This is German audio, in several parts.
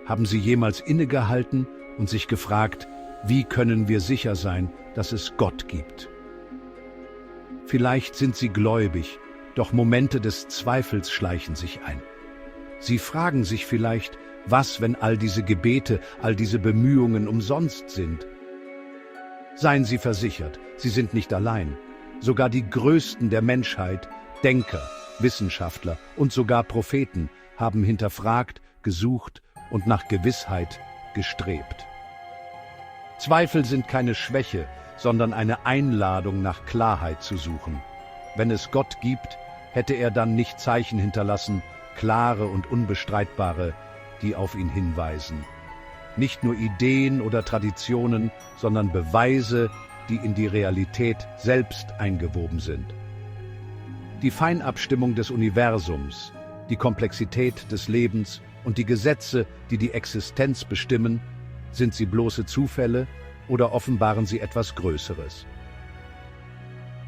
Haben Sie jemals innegehalten und sich gefragt, wie können wir sicher sein, dass es Gott gibt? Vielleicht sind Sie gläubig, doch Momente des Zweifels schleichen sich ein. Sie fragen sich vielleicht, was, wenn all diese Gebete, all diese Bemühungen umsonst sind? Seien Sie versichert, Sie sind nicht allein. Sogar die Größten der Menschheit, Denker, Wissenschaftler und sogar Propheten haben hinterfragt, gesucht und nach Gewissheit gestrebt. Zweifel sind keine Schwäche, sondern eine Einladung, nach Klarheit zu suchen. Wenn es Gott gibt, hätte er dann nicht Zeichen hinterlassen, klare und unbestreitbare, die auf ihn hinweisen. Nicht nur Ideen oder Traditionen, sondern Beweise, die in die Realität selbst eingewoben sind. Die Feinabstimmung des Universums, die Komplexität des Lebens und die Gesetze, die die Existenz bestimmen, sind sie bloße Zufälle oder offenbaren sie etwas Größeres?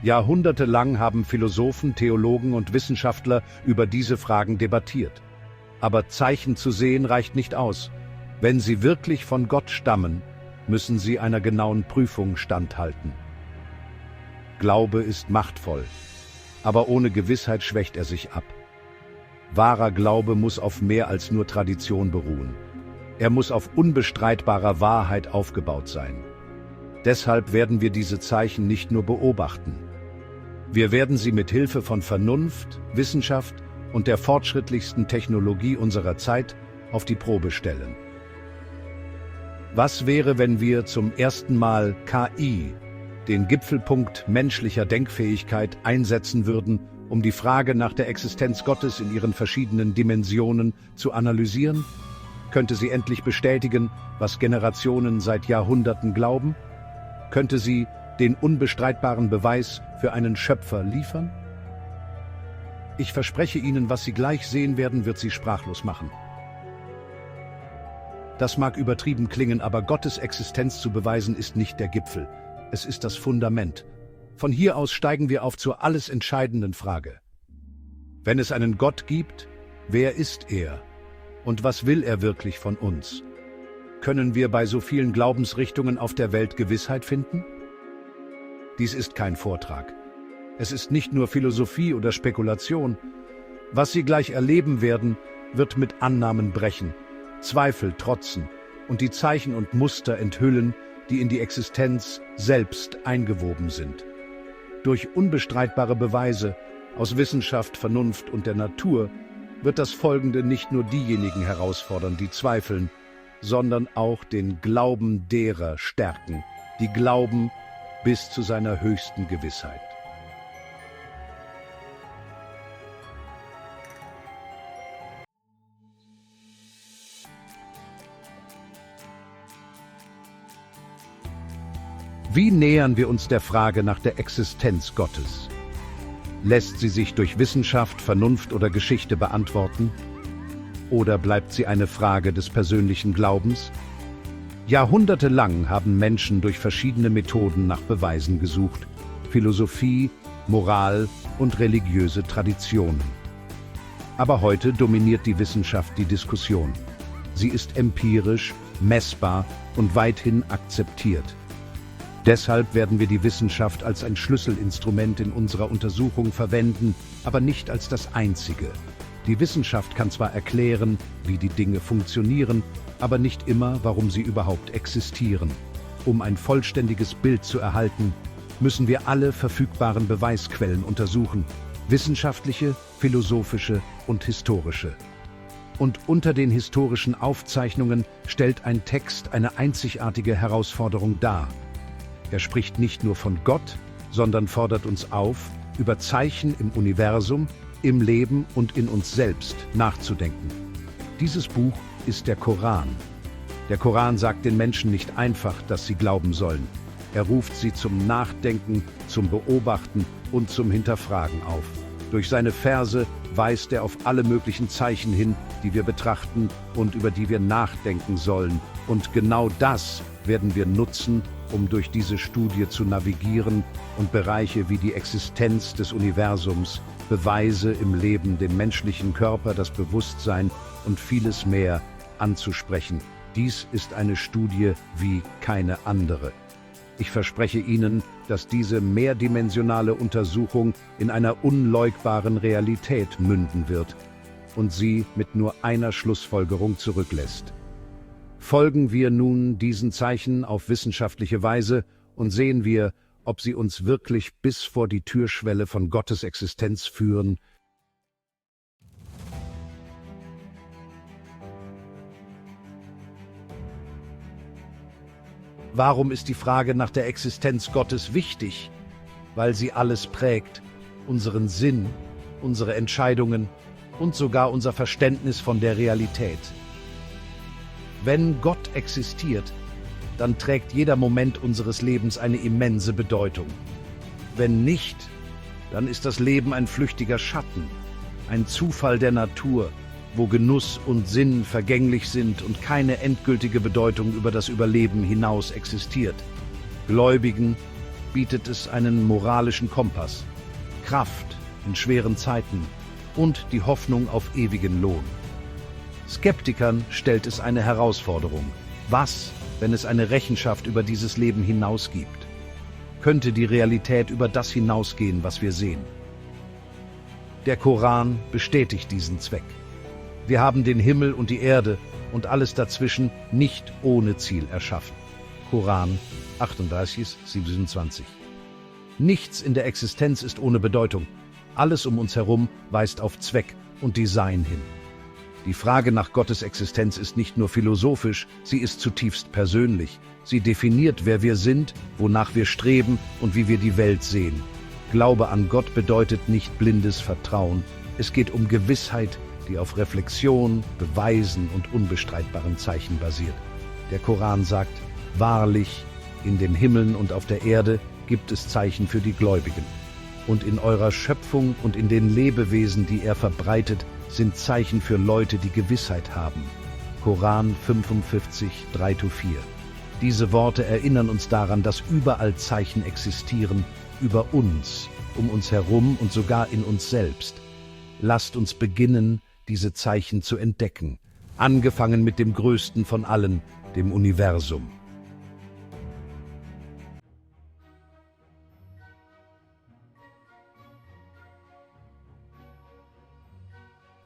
Jahrhundertelang haben Philosophen, Theologen und Wissenschaftler über diese Fragen debattiert. Aber Zeichen zu sehen reicht nicht aus. Wenn sie wirklich von Gott stammen, müssen sie einer genauen Prüfung standhalten. Glaube ist machtvoll, aber ohne Gewissheit schwächt er sich ab. Wahrer Glaube muss auf mehr als nur Tradition beruhen. Er muss auf unbestreitbarer Wahrheit aufgebaut sein. Deshalb werden wir diese Zeichen nicht nur beobachten. Wir werden sie mit Hilfe von Vernunft, Wissenschaft und der fortschrittlichsten Technologie unserer Zeit auf die Probe stellen. Was wäre, wenn wir zum ersten Mal KI, den Gipfelpunkt menschlicher Denkfähigkeit, einsetzen würden, um die Frage nach der Existenz Gottes in ihren verschiedenen Dimensionen zu analysieren? Könnte sie endlich bestätigen, was Generationen seit Jahrhunderten glauben? Könnte sie den unbestreitbaren Beweis für einen Schöpfer liefern? Ich verspreche Ihnen, was Sie gleich sehen werden, wird Sie sprachlos machen. Das mag übertrieben klingen, aber Gottes Existenz zu beweisen ist nicht der Gipfel. Es ist das Fundament. Von hier aus steigen wir auf zur alles entscheidenden Frage. Wenn es einen Gott gibt, wer ist er? Und was will er wirklich von uns? Können wir bei so vielen Glaubensrichtungen auf der Welt Gewissheit finden? Dies ist kein Vortrag. Es ist nicht nur Philosophie oder Spekulation. Was Sie gleich erleben werden, wird mit Annahmen brechen, Zweifel trotzen und die Zeichen und Muster enthüllen, die in die Existenz selbst eingewoben sind. Durch unbestreitbare Beweise aus Wissenschaft, Vernunft und der Natur wird das Folgende nicht nur diejenigen herausfordern, die zweifeln, sondern auch den Glauben derer stärken, die glauben bis zu seiner höchsten Gewissheit. Wie nähern wir uns der Frage nach der Existenz Gottes? Lässt sie sich durch Wissenschaft, Vernunft oder Geschichte beantworten? Oder bleibt sie eine Frage des persönlichen Glaubens? Jahrhundertelang haben Menschen durch verschiedene Methoden nach Beweisen gesucht: Philosophie, Moral und religiöse Traditionen. Aber heute dominiert die Wissenschaft die Diskussion. Sie ist empirisch, messbar und weithin akzeptiert. Deshalb werden wir die Wissenschaft als ein Schlüsselinstrument in unserer Untersuchung verwenden, aber nicht als das einzige. Die Wissenschaft kann zwar erklären, wie die Dinge funktionieren, aber nicht immer, warum sie überhaupt existieren. Um ein vollständiges Bild zu erhalten, müssen wir alle verfügbaren Beweisquellen untersuchen: wissenschaftliche, philosophische und historische. Und unter den historischen Aufzeichnungen stellt ein Text eine einzigartige Herausforderung dar. Er spricht nicht nur von Gott, sondern fordert uns auf, über Zeichen im Universum, im Leben und in uns selbst nachzudenken. Dieses Buch ist der Koran. Der Koran sagt den Menschen nicht einfach, dass sie glauben sollen. Er ruft sie zum Nachdenken, zum Beobachten und zum Hinterfragen auf. Durch seine Verse weist er auf alle möglichen Zeichen hin, die wir betrachten und über die wir nachdenken sollen. Und genau das werden wir nutzen, um durch diese Studie zu navigieren und Bereiche wie die Existenz des Universums, Beweise im Leben, dem menschlichen Körper, das Bewusstsein und vieles mehr anzusprechen. Dies ist eine Studie wie keine andere. Ich verspreche Ihnen, dass diese mehrdimensionale Untersuchung in einer unleugbaren Realität münden wird und Sie mit nur einer Schlussfolgerung zurücklässt. Folgen wir nun diesen Zeichen auf wissenschaftliche Weise und sehen wir, ob sie uns wirklich bis vor die Türschwelle von Gottes Existenz führen. Warum ist die Frage nach der Existenz Gottes wichtig? Weil sie alles prägt, unseren Sinn, unsere Entscheidungen und sogar unser Verständnis von der Realität. Wenn Gott existiert, dann trägt jeder Moment unseres Lebens eine immense Bedeutung. Wenn nicht, dann ist das Leben ein flüchtiger Schatten, ein Zufall der Natur, wo Genuss und Sinn vergänglich sind und keine endgültige Bedeutung über das Überleben hinaus existiert. Gläubigen bietet es einen moralischen Kompass, Kraft in schweren Zeiten und die Hoffnung auf ewigen Lohn. Skeptikern stellt es eine Herausforderung. Was, wenn es eine Rechenschaft über dieses Leben hinaus gibt? Könnte die Realität über das hinausgehen, was wir sehen? Der Koran bestätigt diesen Zweck. Wir haben den Himmel und die Erde und alles dazwischen nicht ohne Ziel erschaffen. Koran 38,27. Nichts in der Existenz ist ohne Bedeutung. Alles um uns herum weist auf Zweck und Design hin. Die Frage nach Gottes Existenz ist nicht nur philosophisch, sie ist zutiefst persönlich. Sie definiert, wer wir sind, wonach wir streben und wie wir die Welt sehen. Glaube an Gott bedeutet nicht blindes Vertrauen. Es geht um Gewissheit, die auf Reflexion, Beweisen und unbestreitbaren Zeichen basiert. Der Koran sagt, wahrlich, in den Himmeln und auf der Erde gibt es Zeichen für die Gläubigen. Und in eurer Schöpfung und in den Lebewesen, die er verbreitet, sind Zeichen für Leute, die Gewissheit haben. Koran 45, 3-4. Diese Worte erinnern uns daran, dass überall Zeichen existieren, über uns, um uns herum und sogar in uns selbst. Lasst uns beginnen, diese Zeichen zu entdecken, angefangen mit dem größten von allen, dem Universum.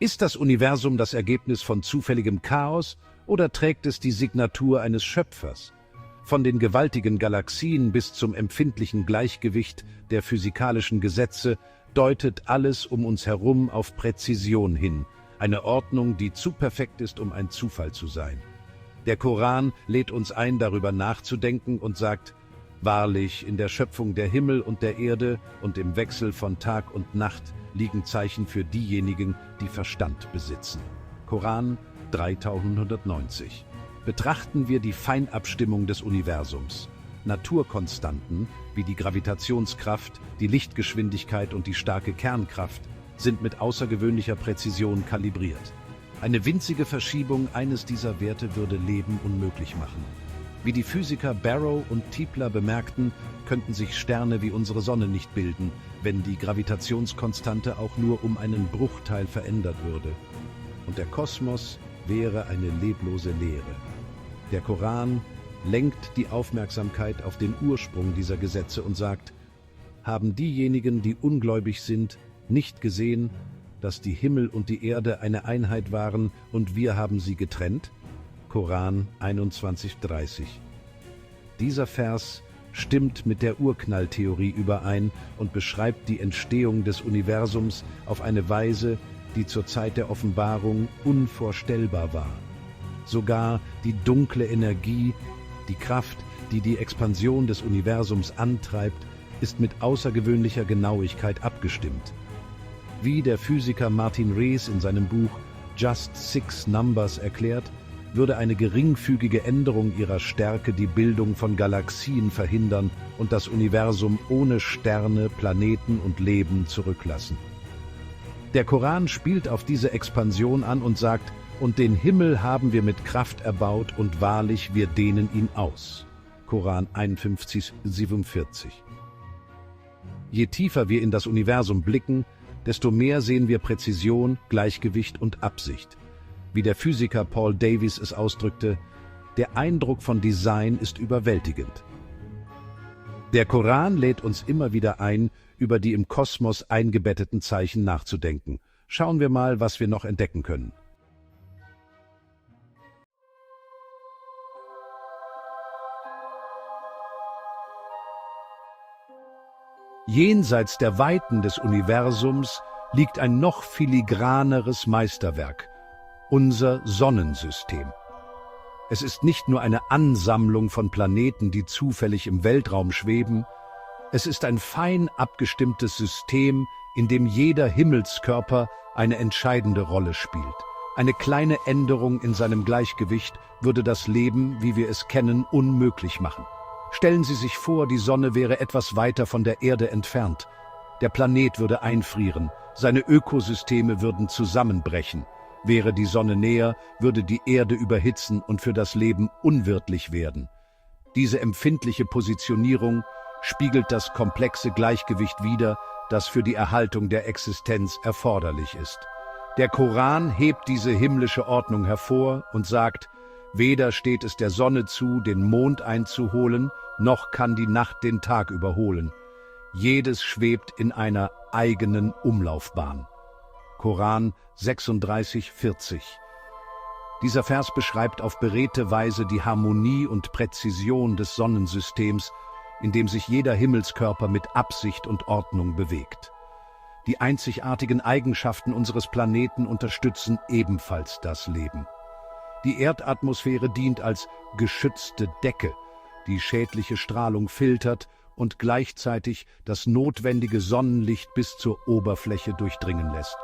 Ist das Universum das Ergebnis von zufälligem Chaos oder trägt es die Signatur eines Schöpfers? Von den gewaltigen Galaxien bis zum empfindlichen Gleichgewicht der physikalischen Gesetze deutet alles um uns herum auf Präzision hin, eine Ordnung, die zu perfekt ist, um ein Zufall zu sein. Der Koran lädt uns ein, darüber nachzudenken und sagt, wahrlich, in der Schöpfung der Himmel und der Erde und im Wechsel von Tag und Nacht liegen Zeichen für diejenigen, die Verstand besitzen. Koran 3190. Betrachten wir die Feinabstimmung des Universums. Naturkonstanten wie die Gravitationskraft, die Lichtgeschwindigkeit und die starke Kernkraft sind mit außergewöhnlicher Präzision kalibriert. Eine winzige Verschiebung eines dieser Werte würde Leben unmöglich machen. Wie die Physiker Barrow und Tipler bemerkten, könnten sich Sterne wie unsere Sonne nicht bilden, wenn die Gravitationskonstante auch nur um einen Bruchteil verändert würde. Und der Kosmos wäre eine leblose Leere. Der Koran lenkt die Aufmerksamkeit auf den Ursprung dieser Gesetze und sagt, haben diejenigen, die ungläubig sind, nicht gesehen, dass die Himmel und die Erde eine Einheit waren und wir haben sie getrennt? Koran 21,30. Dieser Vers stimmt mit der Urknalltheorie überein und beschreibt die Entstehung des Universums auf eine Weise, die zur Zeit der Offenbarung unvorstellbar war. Sogar die dunkle Energie, die Kraft, die die Expansion des Universums antreibt, ist mit außergewöhnlicher Genauigkeit abgestimmt. Wie der Physiker Martin Rees in seinem Buch Just Six Numbers erklärt, würde eine geringfügige Änderung ihrer Stärke die Bildung von Galaxien verhindern und das Universum ohne Sterne, Planeten und Leben zurücklassen. Der Koran spielt auf diese Expansion an und sagt, und den Himmel haben wir mit Kraft erbaut und wahrlich, wir dehnen ihn aus. Koran 51, 47. Je tiefer wir in das Universum blicken, desto mehr sehen wir Präzision, Gleichgewicht und Absicht. Wie der Physiker Paul Davies es ausdrückte, der Eindruck von Design ist überwältigend. Der Koran lädt uns immer wieder ein, über die im Kosmos eingebetteten Zeichen nachzudenken. Schauen wir mal, was wir noch entdecken können. Jenseits der Weiten des Universums liegt ein noch filigraneres Meisterwerk, unser Sonnensystem. Es ist nicht nur eine Ansammlung von Planeten, die zufällig im Weltraum schweben, es ist ein fein abgestimmtes System, in dem jeder Himmelskörper eine entscheidende Rolle spielt. Eine kleine Änderung in seinem Gleichgewicht würde das Leben, wie wir es kennen, unmöglich machen. Stellen Sie sich vor, die Sonne wäre etwas weiter von der Erde entfernt. Der Planet würde einfrieren, seine Ökosysteme würden zusammenbrechen. Wäre die Sonne näher, würde die Erde überhitzen und für das Leben unwirtlich werden. Diese empfindliche Positionierung spiegelt das komplexe Gleichgewicht wider, das für die Erhaltung der Existenz erforderlich ist. Der Koran hebt diese himmlische Ordnung hervor und sagt, weder steht es der Sonne zu, den Mond einzuholen, noch kann die Nacht den Tag überholen. Jedes schwebt in einer eigenen Umlaufbahn. Koran 36,40. Dieser Vers beschreibt auf beredte Weise die Harmonie und Präzision des Sonnensystems, in dem sich jeder Himmelskörper mit Absicht und Ordnung bewegt. Die einzigartigen Eigenschaften unseres Planeten unterstützen ebenfalls das Leben. Die Erdatmosphäre dient als geschützte Decke, die schädliche Strahlung filtert und gleichzeitig das notwendige Sonnenlicht bis zur Oberfläche durchdringen lässt.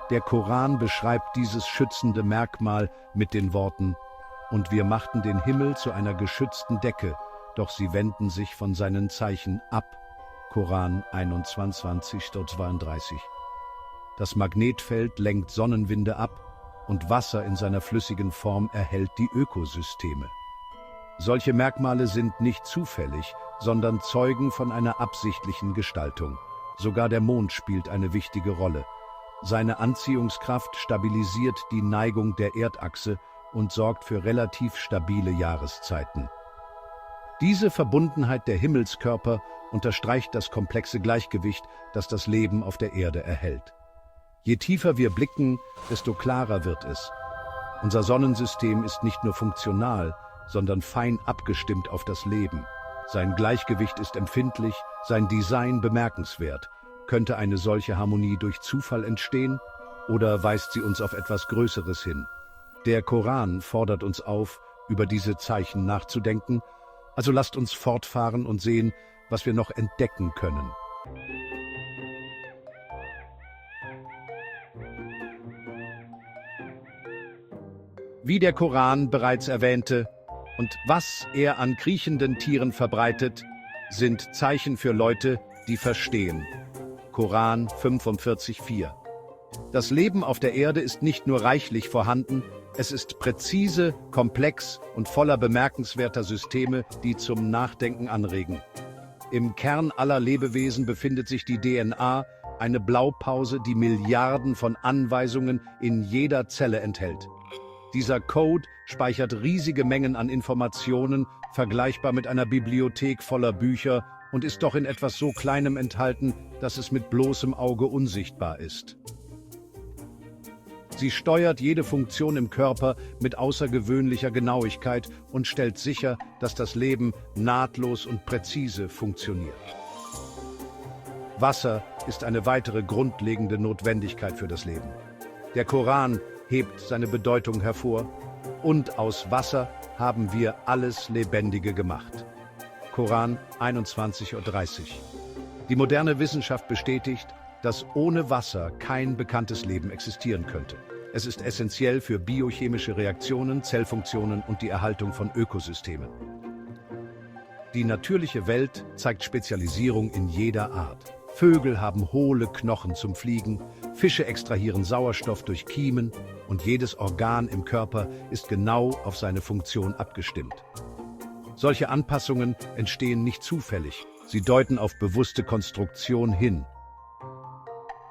Der Koran beschreibt dieses schützende Merkmal mit den Worten: Und wir machten den Himmel zu einer geschützten Decke, doch sie wenden sich von seinen Zeichen ab. Koran 21,32. Das Magnetfeld lenkt Sonnenwinde ab und Wasser in seiner flüssigen Form erhält die Ökosysteme. Solche Merkmale sind nicht zufällig, sondern zeugen von einer absichtlichen Gestaltung. Sogar der Mond spielt eine wichtige Rolle. Seine Anziehungskraft stabilisiert die Neigung der Erdachse und sorgt für relativ stabile Jahreszeiten. Diese Verbundenheit der Himmelskörper unterstreicht das komplexe Gleichgewicht, das das Leben auf der Erde erhält. Je tiefer wir blicken, desto klarer wird es. Unser Sonnensystem ist nicht nur funktional, sondern fein abgestimmt auf das Leben. Sein Gleichgewicht ist empfindlich, sein Design bemerkenswert. Könnte eine solche Harmonie durch Zufall entstehen oder weist sie uns auf etwas Größeres hin? Der Koran fordert uns auf, über diese Zeichen nachzudenken, also lasst uns fortfahren und sehen, was wir noch entdecken können. Wie der Koran bereits erwähnte, und was er an kriechenden Tieren verbreitet, sind Zeichen für Leute, die verstehen. Koran 45,4. Das Leben auf der Erde ist nicht nur reichlich vorhanden, es ist präzise, komplex und voller bemerkenswerter Systeme, die zum Nachdenken anregen. Im Kern aller Lebewesen befindet sich die DNA, eine Blaupause, die Milliarden von Anweisungen in jeder Zelle enthält. Dieser Code speichert riesige Mengen an Informationen, vergleichbar mit einer Bibliothek voller Bücher, und ist doch in etwas so Kleinem enthalten, dass es mit bloßem Auge unsichtbar ist. Sie steuert jede Funktion im Körper mit außergewöhnlicher Genauigkeit und stellt sicher, dass das Leben nahtlos und präzise funktioniert. Wasser ist eine weitere grundlegende Notwendigkeit für das Leben. Der Koran hebt seine Bedeutung hervor: Und aus Wasser haben wir alles Lebendige gemacht. Koran 21,30. Die moderne Wissenschaft bestätigt, dass ohne Wasser kein bekanntes Leben existieren könnte. Es ist essentiell für biochemische Reaktionen, Zellfunktionen und die Erhaltung von Ökosystemen. Die natürliche Welt zeigt Spezialisierung in jeder Art. Vögel haben hohle Knochen zum Fliegen, Fische extrahieren Sauerstoff durch Kiemen und jedes Organ im Körper ist genau auf seine Funktion abgestimmt. Solche Anpassungen entstehen nicht zufällig, sie deuten auf bewusste Konstruktion hin.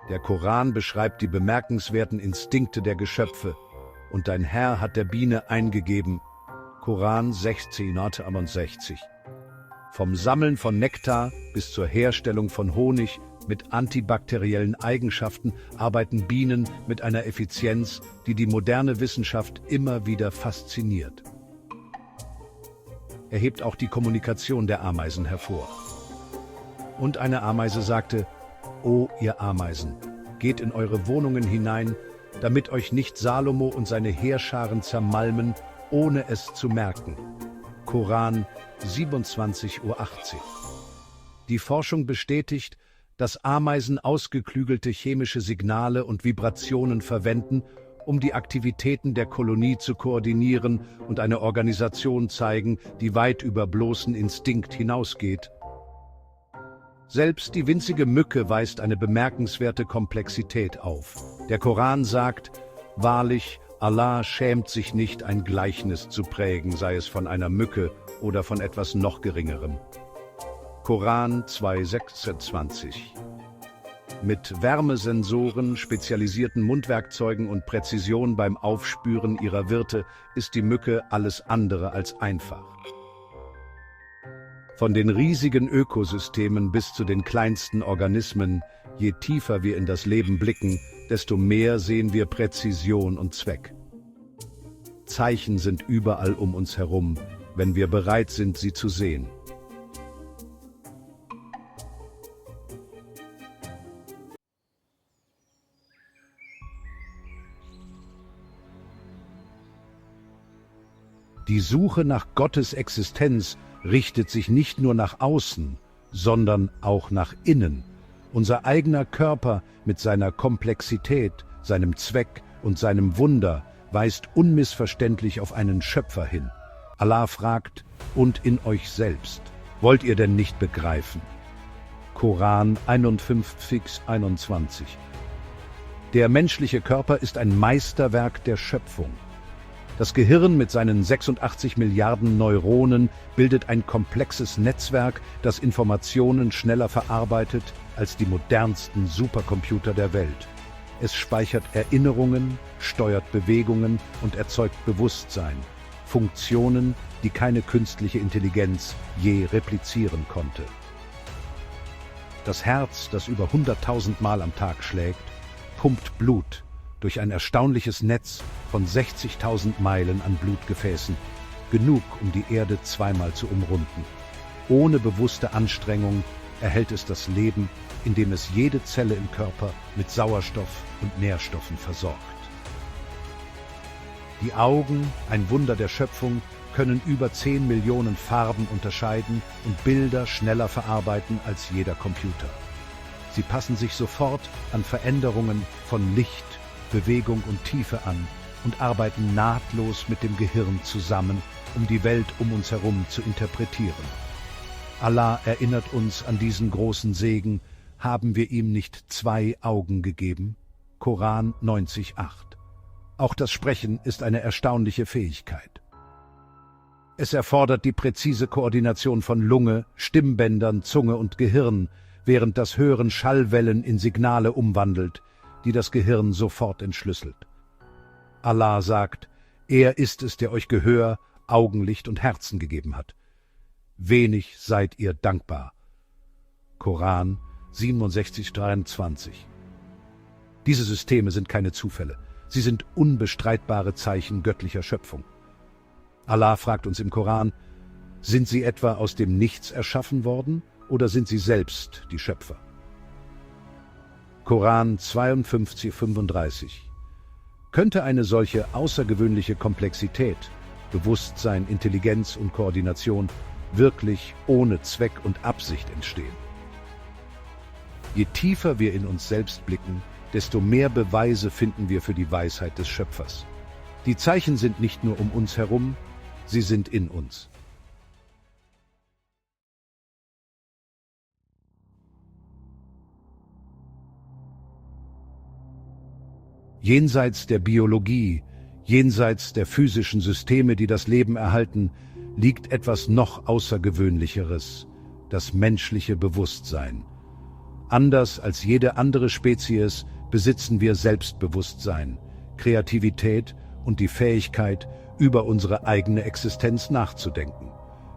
Der Koran beschreibt die bemerkenswerten Instinkte der Geschöpfe. und dein Herr hat der Biene eingegeben. Koran 1661. Vom Sammeln von Nektar bis zur Herstellung von Honig mit antibakteriellen Eigenschaften arbeiten Bienen mit einer Effizienz, die die moderne Wissenschaft immer wieder fasziniert. Er hebt auch die Kommunikation der Ameisen hervor. Und eine Ameise sagte: O ihr Ameisen, geht in eure Wohnungen hinein, damit euch nicht Salomo und seine Heerscharen zermalmen, ohne es zu merken. Koran 27:18. Die Forschung bestätigt, dass Ameisen ausgeklügelte chemische Signale und Vibrationen verwenden, um die Aktivitäten der Kolonie zu koordinieren und eine Organisation zeigen, die weit über bloßen Instinkt hinausgeht. Selbst die winzige Mücke weist eine bemerkenswerte Komplexität auf. Der Koran sagt: Wahrlich, Allah schämt sich nicht, ein Gleichnis zu prägen, sei es von einer Mücke oder von etwas noch Geringerem. Koran 2,26. Mit Wärmesensoren, spezialisierten Mundwerkzeugen und Präzision beim Aufspüren ihrer Wirte ist die Mücke alles andere als einfach. Von den riesigen Ökosystemen bis zu den kleinsten Organismen, je tiefer wir in das Leben blicken, desto mehr sehen wir Präzision und Zweck. Zeichen sind überall um uns herum, wenn wir bereit sind, sie zu sehen. Die Suche nach Gottes Existenz richtet sich nicht nur nach außen, sondern auch nach innen. Unser eigener Körper mit seiner Komplexität, seinem Zweck und seinem Wunder weist unmissverständlich auf einen Schöpfer hin. Allah fragt: Und in euch selbst, wollt ihr denn nicht begreifen? Koran 51,21. Der menschliche Körper ist ein Meisterwerk der Schöpfung. Das Gehirn mit seinen 86 Milliarden Neuronen bildet ein komplexes Netzwerk, das Informationen schneller verarbeitet als die modernsten Supercomputer der Welt. Es speichert Erinnerungen, steuert Bewegungen und erzeugt Bewusstsein, Funktionen, die keine künstliche Intelligenz je replizieren konnte. Das Herz, das über 100.000 Mal am Tag schlägt, pumpt Blut durch ein erstaunliches Netz von 60.000 Meilen an Blutgefäßen, genug, um die Erde zweimal zu umrunden. Ohne bewusste Anstrengung erhält es das Leben, indem es jede Zelle im Körper mit Sauerstoff und Nährstoffen versorgt. Die Augen, ein Wunder der Schöpfung, können über 10 Millionen Farben unterscheiden und Bilder schneller verarbeiten als jeder Computer. Sie passen sich sofort an Veränderungen von Licht, Bewegung und Tiefe an und arbeiten nahtlos mit dem Gehirn zusammen, um die Welt um uns herum zu interpretieren. Allah erinnert uns an diesen großen Segen: Haben wir ihm nicht 2 Augen gegeben? Koran 90,8. Auch das Sprechen ist eine erstaunliche Fähigkeit. Es erfordert die präzise Koordination von Lunge, Stimmbändern, Zunge und Gehirn, während das Hören Schallwellen in Signale umwandelt, die das Gehirn sofort entschlüsselt. Allah sagt: Er ist es, der euch Gehör, Augenlicht und Herzen gegeben hat. Wenig seid ihr dankbar. Koran 67,23. Diese Systeme sind keine Zufälle. Sie sind unbestreitbare Zeichen göttlicher Schöpfung. Allah fragt uns im Koran: Sind sie etwa aus dem Nichts erschaffen worden oder sind sie selbst die Schöpfer? Koran 52,35. Könnte eine solche außergewöhnliche Komplexität, Bewusstsein, Intelligenz und Koordination wirklich ohne Zweck und Absicht entstehen? Je tiefer wir in uns selbst blicken, desto mehr Beweise finden wir für die Weisheit des Schöpfers. Die Zeichen sind nicht nur um uns herum, sie sind in uns. Jenseits der Biologie, jenseits der physischen Systeme, die das Leben erhalten, liegt etwas noch Außergewöhnlicheres: das menschliche Bewusstsein. Anders als jede andere Spezies besitzen wir Selbstbewusstsein, Kreativität und die Fähigkeit, über unsere eigene Existenz nachzudenken.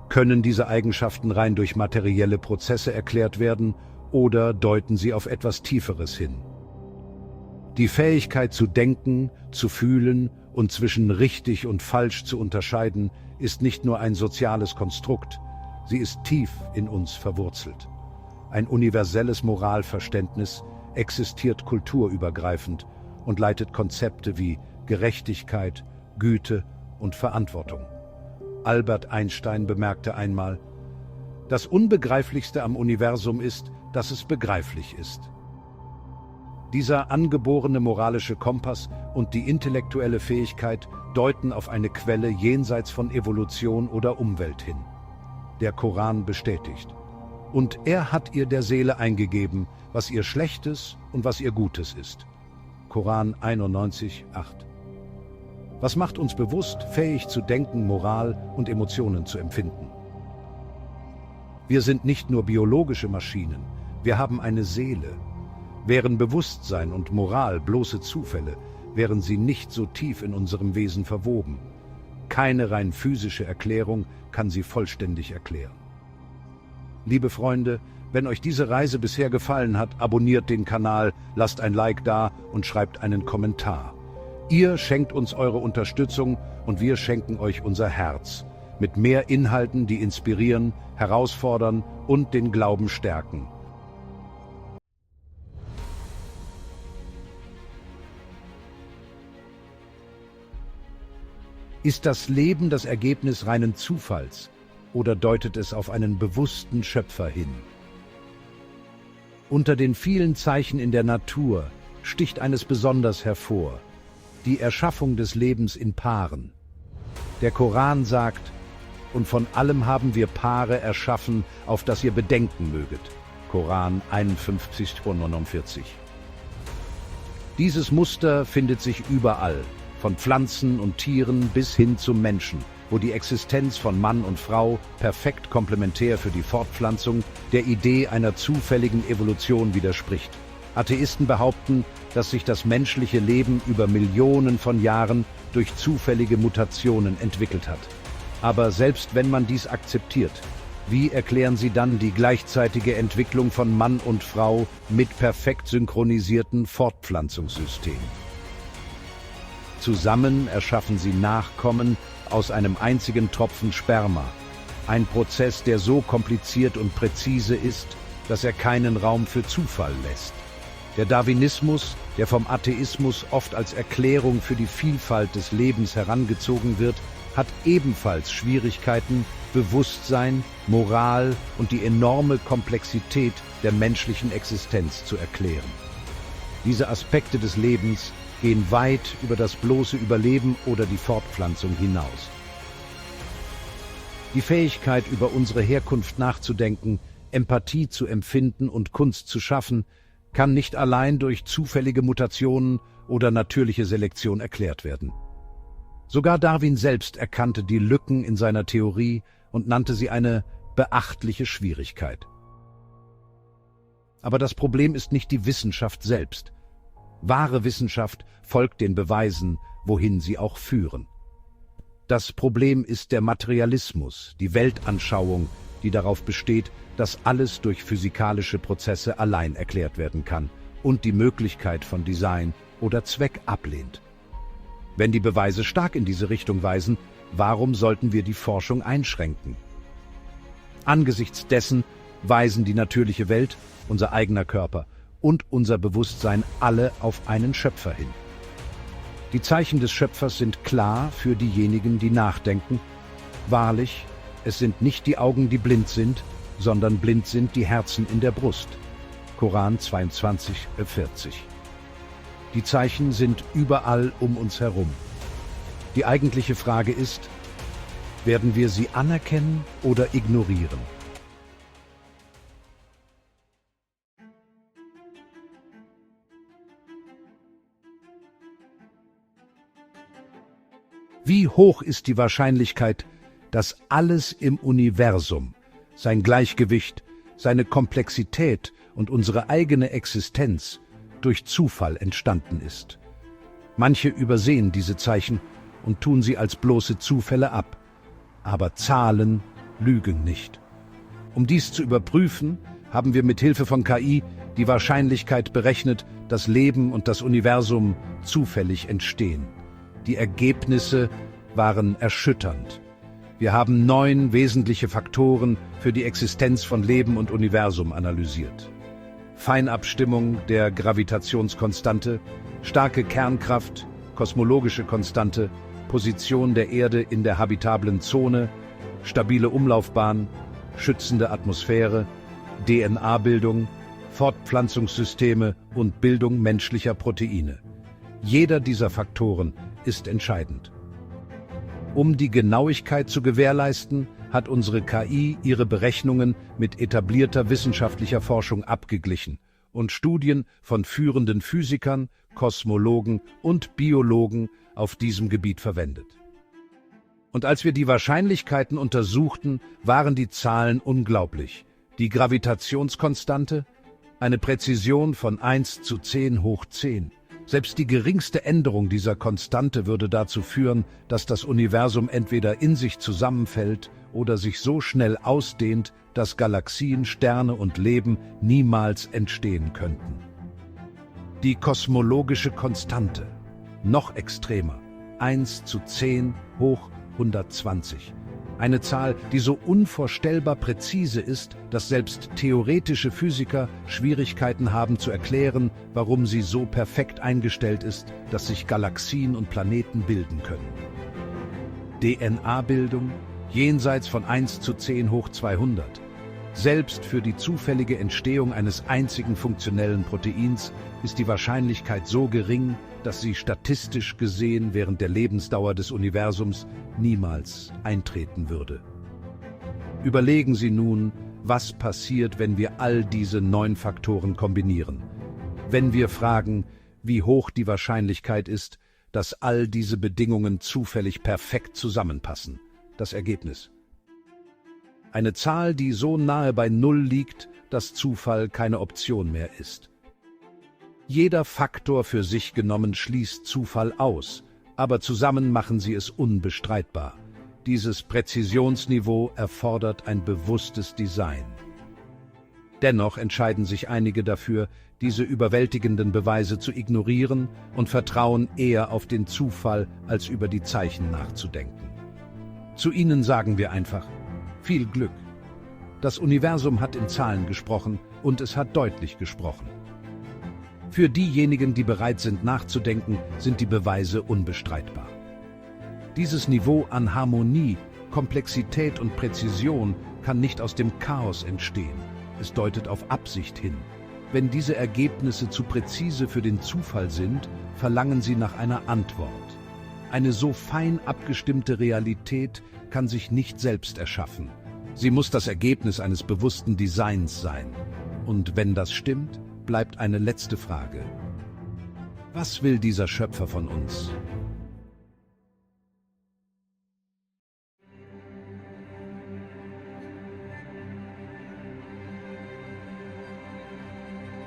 Können diese Eigenschaften rein durch materielle Prozesse erklärt werden oder deuten sie auf etwas Tieferes hin? Die Fähigkeit zu denken, zu fühlen und zwischen richtig und falsch zu unterscheiden, ist nicht nur ein soziales Konstrukt, sie ist tief in uns verwurzelt. Ein universelles Moralverständnis existiert kulturübergreifend und leitet Konzepte wie Gerechtigkeit, Güte und Verantwortung. Albert Einstein bemerkte einmal: Das Unbegreiflichste am Universum ist, dass es begreiflich ist. Dieser angeborene moralische Kompass und die intellektuelle Fähigkeit deuten auf eine Quelle jenseits von Evolution oder Umwelt hin. Der Koran bestätigt: Und er hat ihr der Seele eingegeben, was ihr Schlechtes und was ihr Gutes ist. Koran 91,8. Was macht uns bewusst, fähig zu denken, Moral und Emotionen zu empfinden? Wir sind nicht nur biologische Maschinen, wir haben eine Seele. Wären Bewusstsein und Moral bloße Zufälle, wären sie nicht so tief in unserem Wesen verwoben. Keine rein physische Erklärung kann sie vollständig erklären. Liebe Freunde, wenn euch diese Reise bisher gefallen hat, abonniert den Kanal, lasst ein Like da und schreibt einen Kommentar. Ihr schenkt uns eure Unterstützung und wir schenken euch unser Herz. Mit mehr Inhalten, die inspirieren, herausfordern und den Glauben stärken. Ist das Leben das Ergebnis reinen Zufalls oder deutet es auf einen bewussten Schöpfer hin? Unter den vielen Zeichen in der Natur sticht eines besonders hervor: die Erschaffung des Lebens in Paaren. Der Koran sagt: Und von allem haben wir Paare erschaffen, auf das ihr bedenken möget. Koran 51,49. Dieses Muster findet sich überall, von Pflanzen und Tieren bis hin zum Menschen, wo die Existenz von Mann und Frau perfekt komplementär für die Fortpflanzung der Idee einer zufälligen Evolution widerspricht. Atheisten behaupten, dass sich das menschliche Leben über Millionen von Jahren durch zufällige Mutationen entwickelt hat. Aber selbst wenn man dies akzeptiert, wie erklären sie dann die gleichzeitige Entwicklung von Mann und Frau mit perfekt synchronisierten Fortpflanzungssystemen? Zusammen erschaffen sie Nachkommen aus einem einzigen Tropfen Sperma. Ein Prozess, der so kompliziert und präzise ist, dass er keinen Raum für Zufall lässt. Der Darwinismus, der vom Atheismus oft als Erklärung für die Vielfalt des Lebens herangezogen wird, hat ebenfalls Schwierigkeiten, Bewusstsein, Moral und die enorme Komplexität der menschlichen Existenz zu erklären. Diese Aspekte des Lebens gehen weit über das bloße Überleben oder die Fortpflanzung hinaus. Die Fähigkeit, über unsere Herkunft nachzudenken, Empathie zu empfinden und Kunst zu schaffen, kann nicht allein durch zufällige Mutationen oder natürliche Selektion erklärt werden. Sogar Darwin selbst erkannte die Lücken in seiner Theorie und nannte sie eine beachtliche Schwierigkeit. Aber das Problem ist nicht die Wissenschaft selbst. Wahre Wissenschaft folgt den Beweisen, wohin sie auch führen. Das Problem ist der Materialismus, die Weltanschauung, die darauf besteht, dass alles durch physikalische Prozesse allein erklärt werden kann und die Möglichkeit von Design oder Zweck ablehnt. Wenn die Beweise stark in diese Richtung weisen, warum sollten wir die Forschung einschränken? Angesichts dessen weisen die natürliche Welt, unser eigener Körper und unser Bewusstsein alle auf einen Schöpfer hin. Die Zeichen des Schöpfers sind klar für diejenigen, die nachdenken. Wahrlich, es sind nicht die Augen, die blind sind, sondern blind sind die Herzen in der Brust. Koran 22,40. Die Zeichen sind überall um uns herum. Die eigentliche Frage ist: Werden wir sie anerkennen oder ignorieren? Wie hoch ist die Wahrscheinlichkeit, dass alles im Universum, sein Gleichgewicht, seine Komplexität und unsere eigene Existenz durch Zufall entstanden ist? Manche übersehen diese Zeichen und tun sie als bloße Zufälle ab. Aber Zahlen lügen nicht. Um dies zu überprüfen, haben wir mit Hilfe von KI die Wahrscheinlichkeit berechnet, dass Leben und das Universum zufällig entstehen. Die Ergebnisse waren erschütternd. Wir haben 9 wesentliche Faktoren für die Existenz von Leben und Universum analysiert. Feinabstimmung der Gravitationskonstante, starke Kernkraft, kosmologische Konstante, Position der Erde in der habitablen Zone, stabile Umlaufbahn, schützende Atmosphäre, DNA-Bildung, Fortpflanzungssysteme und Bildung menschlicher Proteine. Jeder dieser Faktoren ist entscheidend. Um die Genauigkeit zu gewährleisten, hat unsere KI ihre Berechnungen mit etablierter wissenschaftlicher Forschung abgeglichen und Studien von führenden Physikern, Kosmologen und Biologen auf diesem Gebiet verwendet. Und als wir die Wahrscheinlichkeiten untersuchten, waren die Zahlen unglaublich. Die Gravitationskonstante, eine Präzision von 1 zu 10 hoch 10. Selbst die geringste Änderung dieser Konstante würde dazu führen, dass das Universum entweder in sich zusammenfällt oder sich so schnell ausdehnt, dass Galaxien, Sterne und Leben niemals entstehen könnten. Die kosmologische Konstante, noch extremer, 1 zu 10 hoch 120. Eine Zahl, die so unvorstellbar präzise ist, dass selbst theoretische Physiker Schwierigkeiten haben zu erklären, warum sie so perfekt eingestellt ist, dass sich Galaxien und Planeten bilden können. DNA-Bildung jenseits von 1 zu 10 hoch 200. Selbst für die zufällige Entstehung eines einzigen funktionellen Proteins ist die Wahrscheinlichkeit so gering, dass sie statistisch gesehen während der Lebensdauer des Universums niemals eintreten würde. Überlegen Sie nun, was passiert, wenn wir all diese 9 Faktoren kombinieren. Wenn wir fragen, wie hoch die Wahrscheinlichkeit ist, dass all diese Bedingungen zufällig perfekt zusammenpassen. Das Ergebnis: eine Zahl, die so nahe bei Null liegt, dass Zufall keine Option mehr ist. Jeder Faktor für sich genommen schließt Zufall aus, aber zusammen machen sie es unbestreitbar. Dieses Präzisionsniveau erfordert ein bewusstes Design. Dennoch entscheiden sich einige dafür, diese überwältigenden Beweise zu ignorieren und vertrauen eher auf den Zufall, als über die Zeichen nachzudenken. Zu ihnen sagen wir einfach: viel Glück. Das Universum hat in Zahlen gesprochen und es hat deutlich gesprochen. Für diejenigen, die bereit sind nachzudenken, sind die Beweise unbestreitbar. Dieses Niveau an Harmonie, Komplexität und Präzision kann nicht aus dem Chaos entstehen. Es deutet auf Absicht hin. Wenn diese Ergebnisse zu präzise für den Zufall sind, verlangen sie nach einer Antwort. Eine so fein abgestimmte Realität kann sich nicht selbst erschaffen. Sie muss das Ergebnis eines bewussten Designs sein. Und wenn das stimmt, bleibt eine letzte Frage: Was will dieser Schöpfer von uns?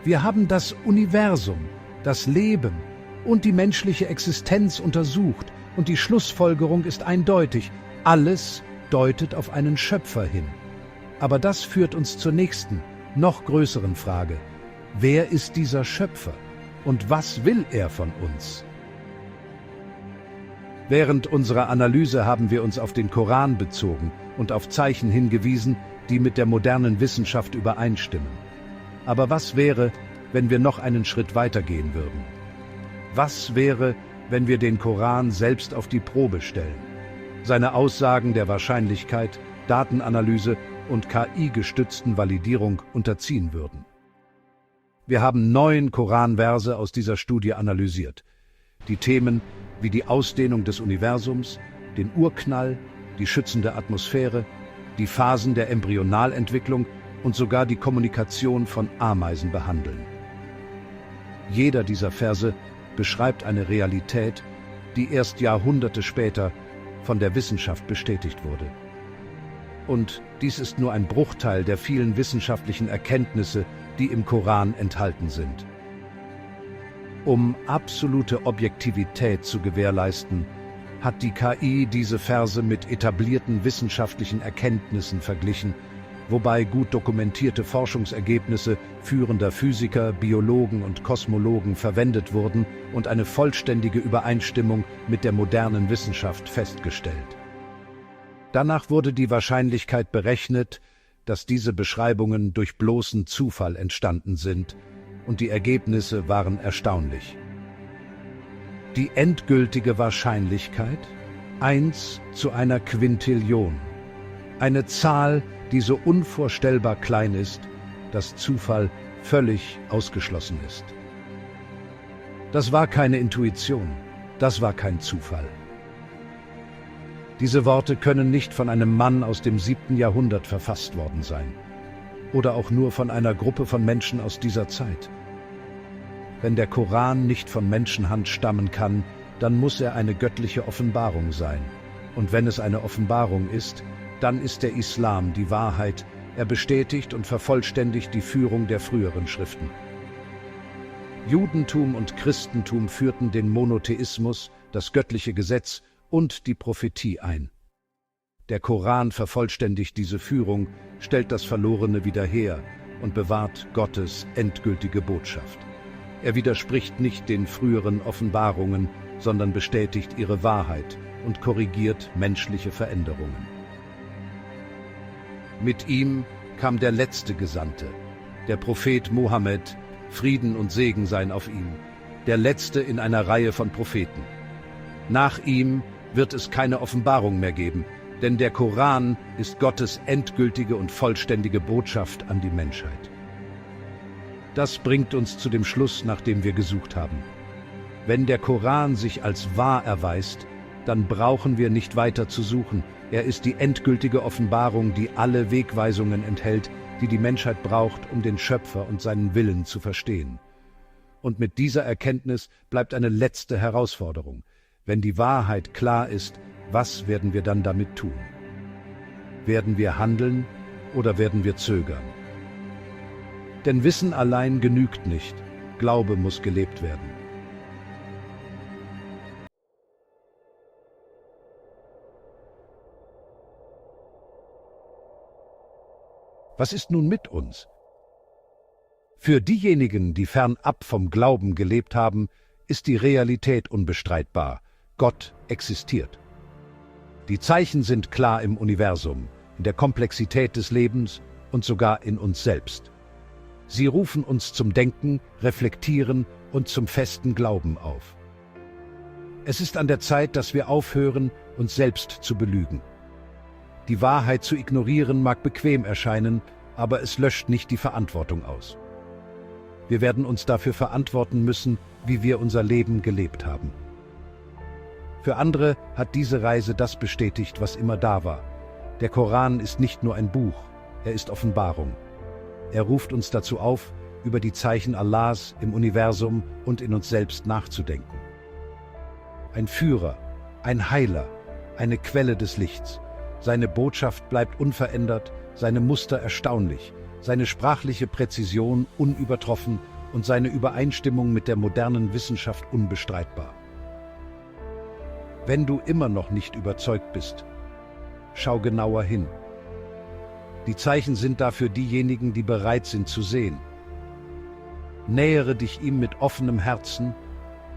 Wir haben das Universum, das Leben und die menschliche Existenz untersucht und die Schlussfolgerung ist eindeutig: Alles deutet auf einen Schöpfer hin. Aber das führt uns zur nächsten, noch größeren Frage: Wer ist dieser Schöpfer und was will er von uns? Während unserer Analyse haben wir uns auf den Koran bezogen und auf Zeichen hingewiesen, die mit der modernen Wissenschaft übereinstimmen. Aber was wäre, wenn wir noch einen Schritt weitergehen würden? Was wäre, wenn wir den Koran selbst auf die Probe stellen? Seine Aussagen der Wahrscheinlichkeit, Datenanalyse und KI-gestützten Validierung unterziehen würden. Wir haben 9 Koranverse aus dieser Studie analysiert. Die Themen wie die Ausdehnung des Universums, den Urknall, die schützende Atmosphäre, die Phasen der Embryonalentwicklung und sogar die Kommunikation von Ameisen behandeln. Jeder dieser Verse beschreibt eine Realität, die erst Jahrhunderte später von der Wissenschaft bestätigt wurde. Und dies ist nur ein Bruchteil der vielen wissenschaftlichen Erkenntnisse, die im Koran enthalten sind. Um absolute Objektivität zu gewährleisten, hat die KI diese Verse mit etablierten wissenschaftlichen Erkenntnissen verglichen, wobei gut dokumentierte Forschungsergebnisse führender Physiker, Biologen und Kosmologen verwendet wurden und eine vollständige Übereinstimmung mit der modernen Wissenschaft festgestellt. Danach wurde die Wahrscheinlichkeit berechnet, dass diese Beschreibungen durch bloßen Zufall entstanden sind, und die Ergebnisse waren erstaunlich. Die endgültige Wahrscheinlichkeit 1 zu einer Quintillion. Eine Zahl, die so unvorstellbar klein ist, dass Zufall völlig ausgeschlossen ist. Das war keine Intuition, das war kein Zufall. Diese Worte können nicht von einem Mann aus dem 7. Jahrhundert verfasst worden sein. Oder auch nur von einer Gruppe von Menschen aus dieser Zeit. Wenn der Koran nicht von Menschenhand stammen kann, dann muss er eine göttliche Offenbarung sein. Und wenn es eine Offenbarung ist, dann ist der Islam die Wahrheit. Er bestätigt und vervollständigt die Führung der früheren Schriften. Judentum und Christentum führten den Monotheismus, das göttliche Gesetz und die Prophetie ein. Der Koran vervollständigt diese Führung, stellt das Verlorene wieder her und bewahrt Gottes endgültige Botschaft. Er widerspricht nicht den früheren Offenbarungen, sondern bestätigt ihre Wahrheit und korrigiert menschliche Veränderungen. Mit ihm kam der letzte Gesandte, der Prophet Mohammed, Frieden und Segen seien auf ihm, der letzte in einer Reihe von Propheten. Nach ihm wird es keine Offenbarung mehr geben, denn der Koran ist Gottes endgültige und vollständige Botschaft an die Menschheit. Das bringt uns zu dem Schluss, nach dem wir gesucht haben. Wenn der Koran sich als wahr erweist, dann brauchen wir nicht weiter zu suchen. Er ist die endgültige Offenbarung, die alle Wegweisungen enthält, die die Menschheit braucht, um den Schöpfer und seinen Willen zu verstehen. Und mit dieser Erkenntnis bleibt eine letzte Herausforderung. Wenn die Wahrheit klar ist, was werden wir dann damit tun? Werden wir handeln oder werden wir zögern? Denn Wissen allein genügt nicht. Glaube muss gelebt werden. Was ist nun mit uns? Für diejenigen, die fernab vom Glauben gelebt haben, ist die Realität unbestreitbar. Gott existiert. Die Zeichen sind klar im Universum, in der Komplexität des Lebens und sogar in uns selbst. Sie rufen uns zum Denken, Reflektieren und zum festen Glauben auf. Es ist an der Zeit, dass wir aufhören, uns selbst zu belügen. Die Wahrheit zu ignorieren mag bequem erscheinen, aber es löscht nicht die Verantwortung aus. Wir werden uns dafür verantworten müssen, wie wir unser Leben gelebt haben. Für andere hat diese Reise das bestätigt, was immer da war. Der Koran ist nicht nur ein Buch, er ist Offenbarung. Er ruft uns dazu auf, über die Zeichen Allahs im Universum und in uns selbst nachzudenken. Ein Führer, ein Heiler, eine Quelle des Lichts. Seine Botschaft bleibt unverändert, seine Muster erstaunlich, seine sprachliche Präzision unübertroffen und seine Übereinstimmung mit der modernen Wissenschaft unbestreitbar. Wenn du immer noch nicht überzeugt bist, schau genauer hin. Die Zeichen sind dafür diejenigen, die bereit sind zu sehen. Nähere dich ihm mit offenem Herzen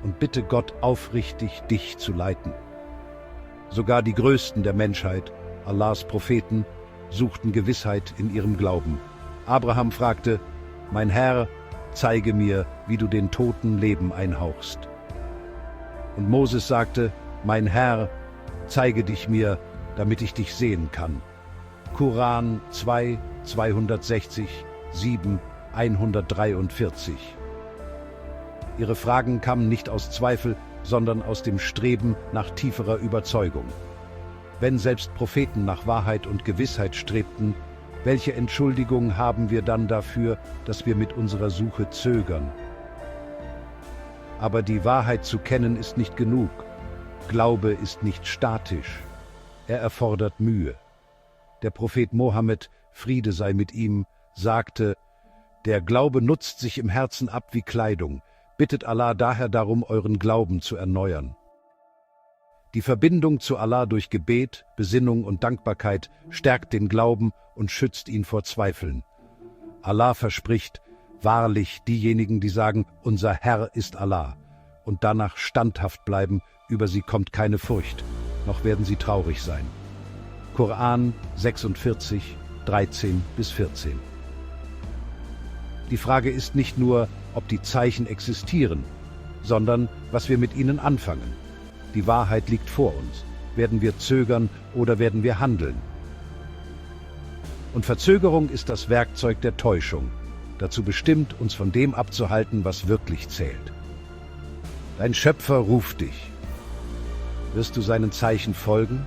und bitte Gott aufrichtig, dich zu leiten. Sogar die Größten der Menschheit, Allahs Propheten, suchten Gewissheit in ihrem Glauben. Abraham fragte: Mein Herr, zeige mir, wie du den Toten Leben einhauchst. Und Moses sagte: Mein Herr, zeige dich mir, damit ich dich sehen kann. Koran 2, 260, 7, 143. Ihre Fragen kamen nicht aus Zweifel, sondern aus dem Streben nach tieferer Überzeugung. Wenn selbst Propheten nach Wahrheit und Gewissheit strebten, welche Entschuldigung haben wir dann dafür, dass wir mit unserer Suche zögern? Aber die Wahrheit zu kennen ist nicht genug. Glaube ist nicht statisch. Er erfordert Mühe. Der Prophet Mohammed, Friede sei mit ihm, sagte: Der Glaube nutzt sich im Herzen ab wie Kleidung. Bittet Allah daher darum, euren Glauben zu erneuern. Die Verbindung zu Allah durch Gebet, Besinnung und Dankbarkeit stärkt den Glauben und schützt ihn vor Zweifeln. Allah verspricht, wahrlich diejenigen, die sagen, unser Herr ist Allah, und danach standhaft bleiben, über sie kommt keine Furcht, noch werden sie traurig sein. Koran 46, 13-14. Die Frage ist nicht nur, ob die Zeichen existieren, sondern was wir mit ihnen anfangen. Die Wahrheit liegt vor uns. Werden wir zögern oder werden wir handeln? Und Verzögerung ist das Werkzeug der Täuschung, dazu bestimmt, uns von dem abzuhalten, was wirklich zählt. Dein Schöpfer ruft dich. Wirst du seinen Zeichen folgen?